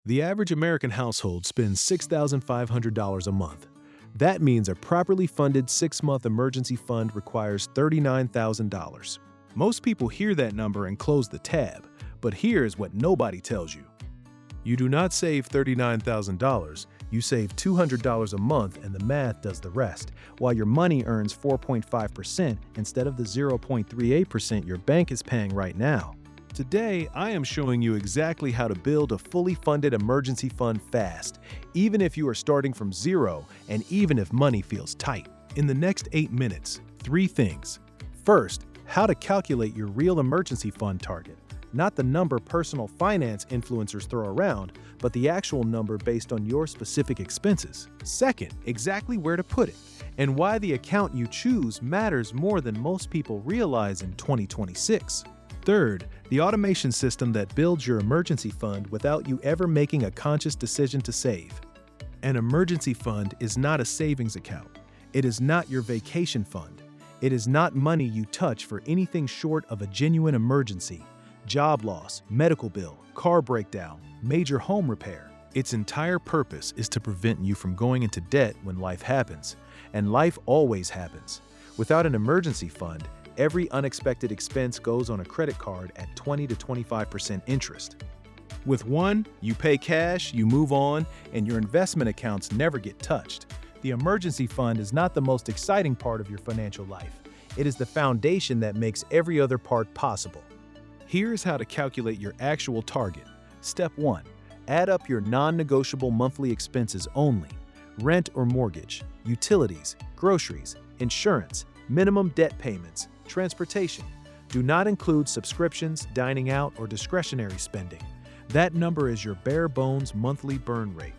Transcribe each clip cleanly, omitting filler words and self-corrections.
The average American household spends $6,500 a month. That means a properly funded 6-month emergency fund requires $39,000. Most people hear that number and close the tab, but here's what nobody tells you. You do not save $39,000, you save $200 a month and the math does the rest, while your money earns 4.5% instead of the 0.38% your bank is paying right now. Today, I am showing you exactly how to build a fully funded emergency fund fast, even if you are starting from zero and even if money feels tight. In the next 8 minutes, 3 things. First, how to calculate your real emergency fund target. Not the number personal finance influencers throw around, but the actual number based on your specific expenses. Second, exactly where to put it, and why the account you choose matters more than most people realize in 2026. Third, the automation system that builds your emergency fund without you ever making a conscious decision to save. An emergency fund is not a savings account. It is not your vacation fund. It is not money you touch for anything short of a genuine emergency. Job loss, medical bill, car breakdown, major home repair. Its entire purpose is to prevent you from going into debt when life happens, and life always happens. Without an emergency fund, every unexpected expense goes on a credit card at 20 to 25% interest. With one, you pay cash, you move on, and your investment accounts never get touched. The emergency fund is not the most exciting part of your financial life. It is the foundation that makes every other part possible. Here's how to calculate your actual target. Step 1. Add up your non-negotiable monthly expenses only: rent or mortgage, utilities, groceries, insurance, minimum debt payments, transportation. Do not include subscriptions, dining out, or discretionary spending. That number is your bare bones monthly burn rate.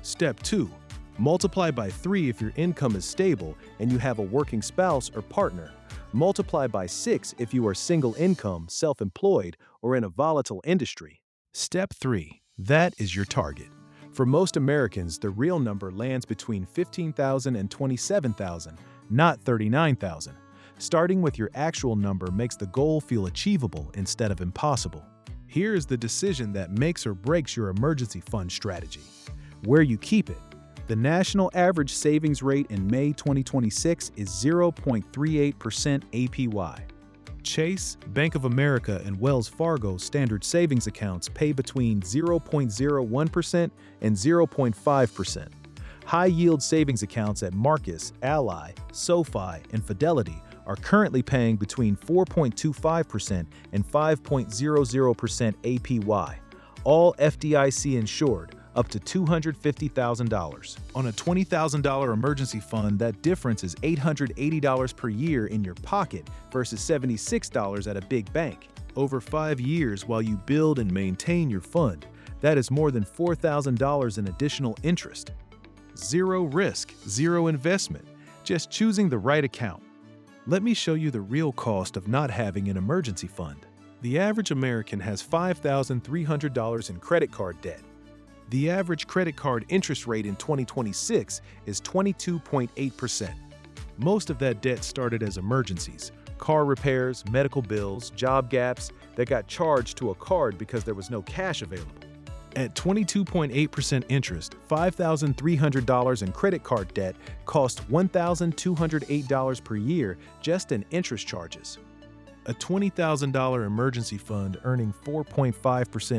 Step 2. Multiply by 3 if your income is stable and you have a working spouse or partner. Multiply by 6 if you are single income, self-employed, or in a volatile industry. Step 3. That is your target. For most Americans, the real number lands between $15,000 and $27,000, not $39,000. Starting with your actual number makes the goal feel achievable instead of impossible. Here is the decision that makes or breaks your emergency fund strategy: where you keep it. The national average savings rate in May 2026 is 0.38% APY. Chase, Bank of America, and Wells Fargo standard savings accounts pay between 0.01% and 0.5%. High-yield savings accounts at Marcus, Ally, SoFi, and Fidelity are currently paying between 4.25% and 5.00% APY, all FDIC insured, up to $250,000. On a $20,000 emergency fund, that difference is $880 per year in your pocket versus $76 at a big bank. Over 5 years while you build and maintain your fund, that is more than $4,000 in additional interest. Zero risk, zero investment, just choosing the right account. Let me show you the real cost of not having an emergency fund. The average American has $5,300 in credit card debt. The average credit card interest rate in 2026 is 22.8%. Most of that debt started as emergencies: car repairs, medical bills, job gaps that got charged to a card because there was no cash available. At 22.8% interest, $5,300 in credit card debt cost $1,208 per year just in interest charges. A $20,000 emergency fund earning 4.5%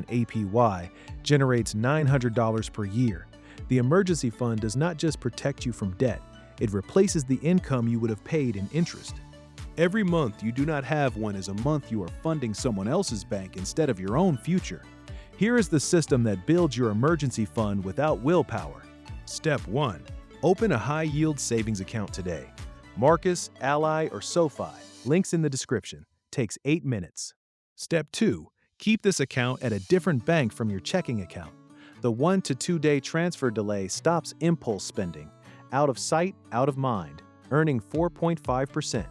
APY generates $900 per year. The emergency fund does not just protect you from debt, it replaces the income you would have paid in interest. Every month you do not have one is a month you are funding someone else's bank instead of your own future. Here is the system that builds your emergency fund without willpower. Step 1. Open a high-yield savings account today. Marcus, Ally, or SoFi. Links in the description. Takes 8 minutes. Step 2. Keep this account at a different bank from your checking account. The 1 to 2 day transfer delay stops impulse spending. Out of sight, out of mind, earning 4.5%.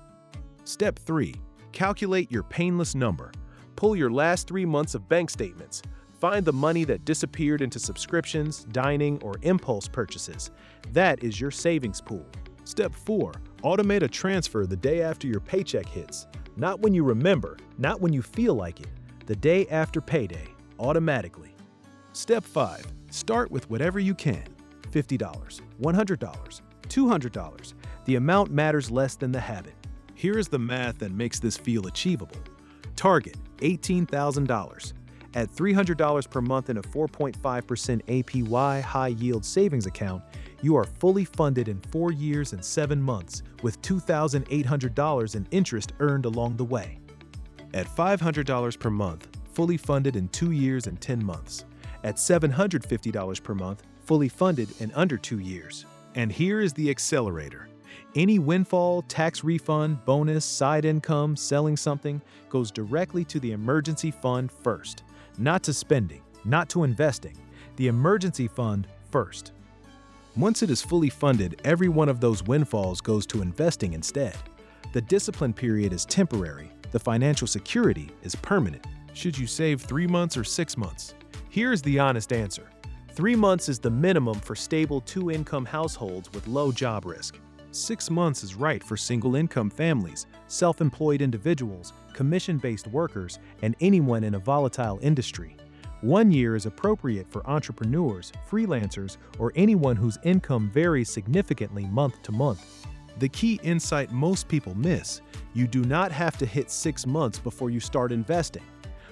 Step 3. Calculate your painless number. Pull your last 3 months of bank statements. Find the money that disappeared into subscriptions, dining, or impulse purchases. That is your savings pool. Step 4. Automate a transfer the day after your paycheck hits. Not when you remember, not when you feel like it. The day after payday, automatically. Step 5. Start with whatever you can. $50, $100, $200. The amount matters less than the habit. Here is the math that makes this feel achievable. Target, $18,000. At $300 per month in a 4.5% APY high-yield savings account, you are fully funded in 4 years and 7 months with $2,800 in interest earned along the way. At $500 per month, fully funded in 2 years and 10 months. At $750 per month, fully funded in under 2 years. And here is the accelerator. Any windfall, tax refund, bonus, side income, selling something goes directly to the emergency fund first. Not to spending, not to investing. The emergency fund first. Once it is fully funded, every one of those windfalls goes to investing instead. The discipline period is temporary. The financial security is permanent. Should you save 3 months or 6 months? Here's the honest answer. 3 months is the minimum for stable 2-income households with low job risk. 6 months is right for single-income families, self-employed individuals, commission-based workers, and anyone in a volatile industry. 1 year is appropriate for entrepreneurs, freelancers, or anyone whose income varies significantly month to month. The key insight most people miss: you do not have to hit 6 months before you start investing.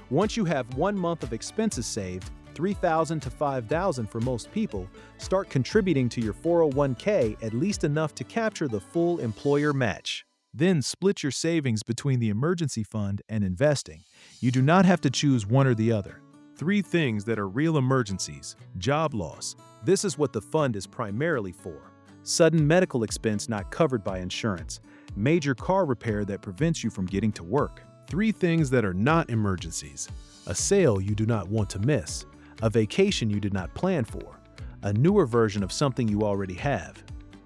Once you have 1 month of expenses saved, $3,000 to $5,000 for most people, start contributing to your 401k at least enough to capture the full employer match. Then split your savings between the emergency fund and investing. You do not have to choose one or the other. 3 things that are real emergencies. Job loss. This is what the fund is primarily for. Sudden medical expense not covered by insurance. Major car repair that prevents you from getting to work. 3 things that are not emergencies. A sale you do not want to miss. A vacation you did not plan for. A newer version of something you already have.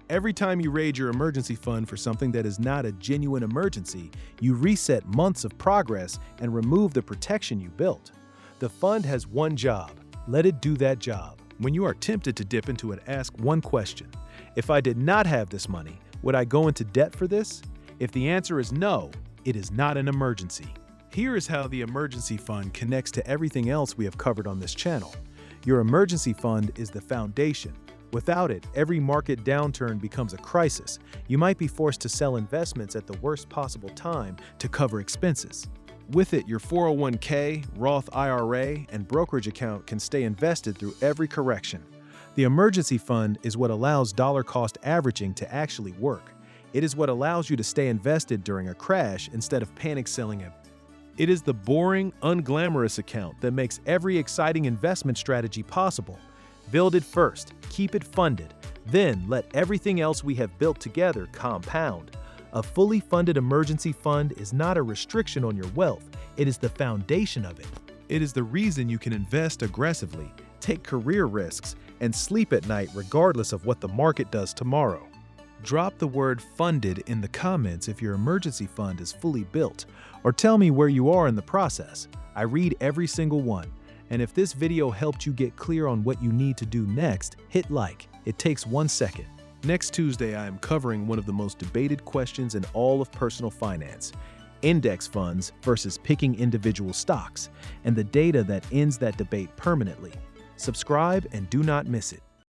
Every time you raid your emergency fund for something that is not a genuine emergency, you reset months of progress and remove the protection you built. The fund has one job. Let it do that job. When you are tempted to dip into it, ask one question. If I did not have this money, would I go into debt for this? If the answer is no, it is not an emergency. Here is how the emergency fund connects to everything else we have covered on this channel. Your emergency fund is the foundation. Without it, every market downturn becomes a crisis. You might be forced to sell investments at the worst possible time to cover expenses. With it, your 401k, Roth IRA, and brokerage account can stay invested through every correction. The emergency fund is what allows dollar-cost averaging to actually work. It is what allows you to stay invested during a crash instead of panic selling it. It is the boring, unglamorous account that makes every exciting investment strategy possible. Build it first, keep it funded, then let everything else we have built together compound. A fully funded emergency fund is not a restriction on your wealth, it is the foundation of it. It is the reason you can invest aggressively, take career risks, and sleep at night regardless of what the market does tomorrow. Drop the word funded in the comments if your emergency fund is fully built, or tell me where you are in the process. I read every single one. And if this video helped you get clear on what you need to do next, hit like. It takes 1 second. Next Tuesday, I am covering one of the most debated questions in all of personal finance: index funds versus picking individual stocks, and the data that ends that debate permanently. Subscribe and do not miss it.